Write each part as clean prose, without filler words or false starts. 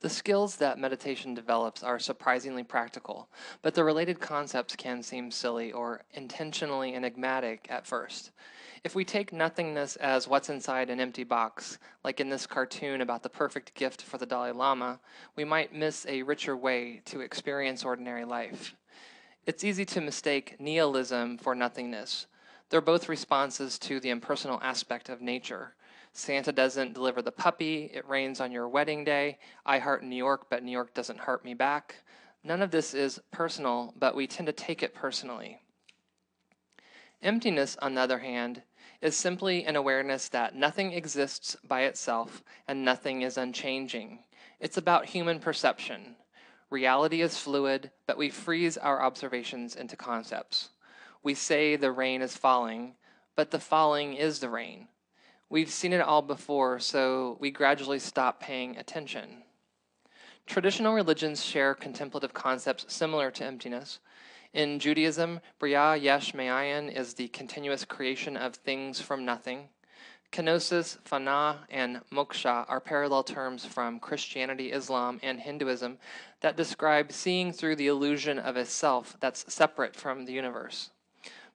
The skills that meditation develops are surprisingly practical, but the related concepts can seem silly or intentionally enigmatic at first. If we take nothingness as what's inside an empty box, like in this cartoon about the perfect gift for the Dalai Lama, we might miss a richer way to experience ordinary life. It's easy to mistake nihilism for nothingness. They're both responses to the impersonal aspect of nature. Santa doesn't deliver the puppy, it rains on your wedding day, I heart New York, but New York doesn't heart me back. None of this is personal, but we tend to take it personally. Emptiness, on the other hand, is simply an awareness that nothing exists by itself and nothing is unchanging. It's about human perception. Reality is fluid, but we freeze our observations into concepts. We say the rain is falling, but the falling is the rain. We've seen it all before, so we gradually stop paying attention. Traditional religions share contemplative concepts similar to emptiness. In Judaism, Bria Yesh Me'ayin is the continuous creation of things from nothing. Kenosis, Fana, and Moksha are parallel terms from Christianity, Islam, and Hinduism that describe seeing through the illusion of a self that's separate from the universe.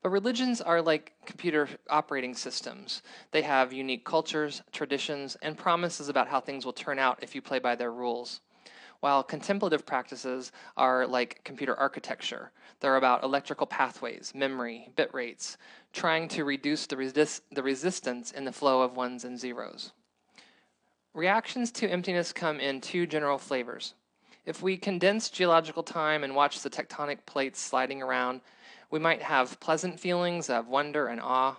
But religions are like computer operating systems. They have unique cultures, traditions, and promises about how things will turn out if you play by their rules. While contemplative practices are like computer architecture. They're about electrical pathways, memory, bit rates, trying to reduce the resistance in the flow of ones and zeros. Reactions to emptiness come in two general flavors. If we condense geological time and watch the tectonic plates sliding around, we might have pleasant feelings of wonder and awe,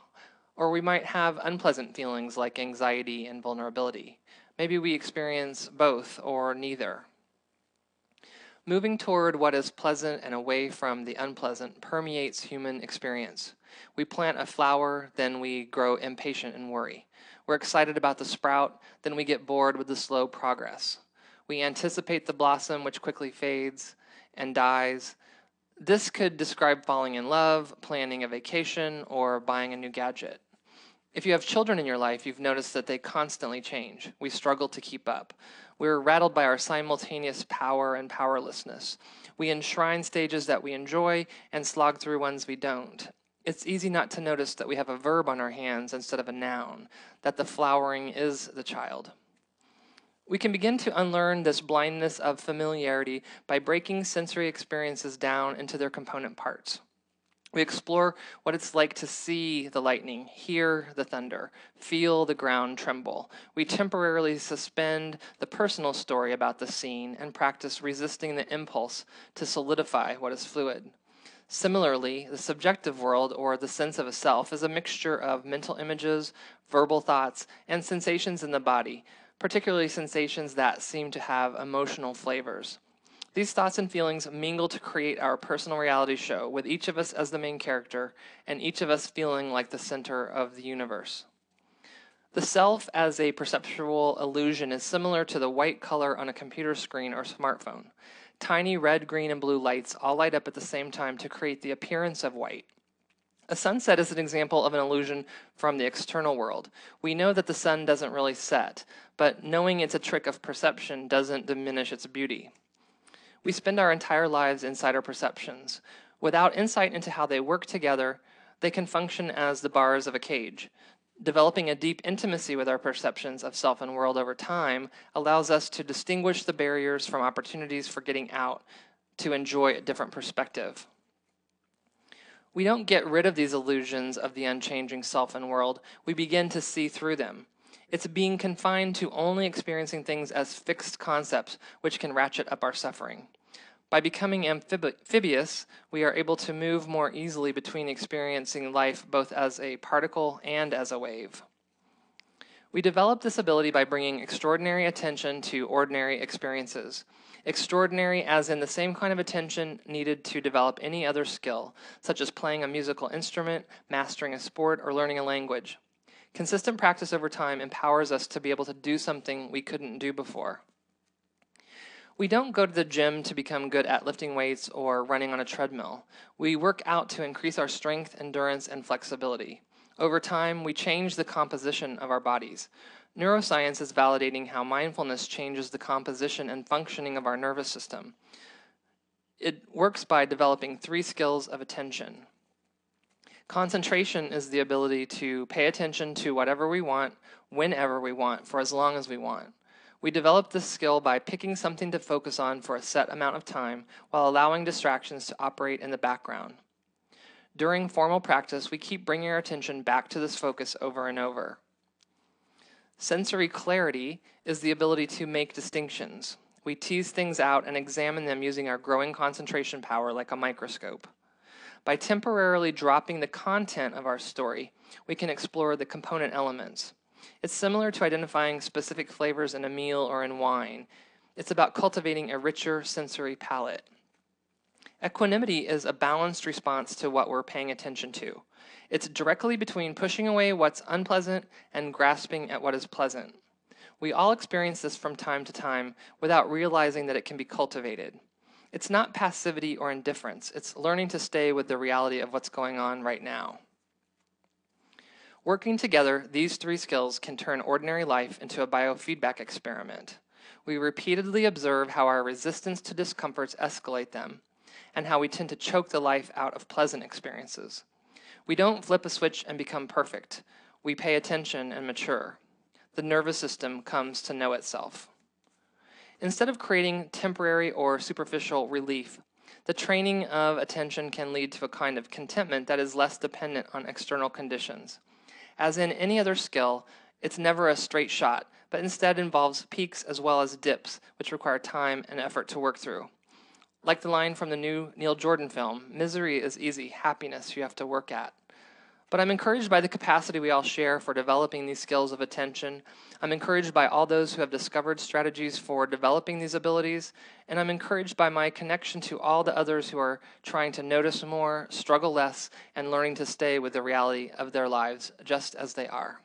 or we might have unpleasant feelings like anxiety and vulnerability. Maybe we experience both or neither. Moving toward what is pleasant and away from the unpleasant permeates human experience. We plant a flower, then we grow impatient and worry. We're excited about the sprout, then we get bored with the slow progress. We anticipate the blossom, which quickly fades and dies. This could describe falling in love, planning a vacation, or buying a new gadget. If you have children in your life, you've noticed that they constantly change. We struggle to keep up. We're rattled by our simultaneous power and powerlessness. We enshrine stages that we enjoy and slog through ones we don't. It's easy not to notice that we have a verb on our hands instead of a noun, that the flowering is the child. We can begin to unlearn this blindness of familiarity by breaking sensory experiences down into their component parts. We explore what it's like to see the lightning, hear the thunder, feel the ground tremble. We temporarily suspend the personal story about the scene and practice resisting the impulse to solidify what is fluid. Similarly, the subjective world, or the sense of a self, is a mixture of mental images, verbal thoughts, and sensations in the body, particularly sensations that seem to have emotional flavors. These thoughts and feelings mingle to create our personal reality show, with each of us as the main character, and each of us feeling like the center of the universe. The self as a perceptual illusion is similar to the white color on a computer screen or smartphone. Tiny red, green, and blue lights all light up at the same time to create the appearance of white. A sunset is an example of an illusion from the external world. We know that the sun doesn't really set, but knowing it's a trick of perception doesn't diminish its beauty. We spend our entire lives inside our perceptions. Without insight into how they work together, they can function as the bars of a cage. Developing a deep intimacy with our perceptions of self and world over time allows us to distinguish the barriers from opportunities for getting out, to enjoy a different perspective. We don't get rid of these illusions of the unchanging self and world. We begin to see through them. It's being confined to only experiencing things as fixed concepts, which can ratchet up our suffering. By becoming amphibious, we are able to move more easily between experiencing life both as a particle and as a wave. We develop this ability by bringing extraordinary attention to ordinary experiences. Extraordinary as in the same kind of attention needed to develop any other skill, such as playing a musical instrument, mastering a sport, or learning a language. Consistent practice over time empowers us to be able to do something we couldn't do before. We don't go to the gym to become good at lifting weights or running on a treadmill. We work out to increase our strength, endurance, and flexibility. Over time, we change the composition of our bodies. Neuroscience is validating how mindfulness changes the composition and functioning of our nervous system. It works by developing 3 skills of attention. Concentration is the ability to pay attention to whatever we want, whenever we want, for as long as we want. We develop this skill by picking something to focus on for a set amount of time while allowing distractions to operate in the background. During formal practice, we keep bringing our attention back to this focus over and over. Sensory clarity is the ability to make distinctions. We tease things out and examine them using our growing concentration power like a microscope. By temporarily dropping the content of our story, we can explore the component elements. It's similar to identifying specific flavors in a meal or in wine. It's about cultivating a richer sensory palette. Equanimity is a balanced response to what we're paying attention to. It's directly between pushing away what's unpleasant and grasping at what is pleasant. We all experience this from time to time without realizing that it can be cultivated. It's not passivity or indifference. It's learning to stay with the reality of what's going on right now. Working together, these 3 skills can turn ordinary life into a biofeedback experiment. We repeatedly observe how our resistance to discomforts escalate them, and how we tend to choke the life out of pleasant experiences. We don't flip a switch and become perfect. We pay attention and mature. The nervous system comes to know itself. Instead of creating temporary or superficial relief, the training of attention can lead to a kind of contentment that is less dependent on external conditions. As in any other skill, it's never a straight shot, but instead involves peaks as well as dips, which require time and effort to work through. Like the line from the new Neil Jordan film, "Misery is easy, happiness you have to work at." But I'm encouraged by the capacity we all share for developing these skills of attention. I'm encouraged by all those who have discovered strategies for developing these abilities, and I'm encouraged by my connection to all the others who are trying to notice more, struggle less, and learning to stay with the reality of their lives just as they are.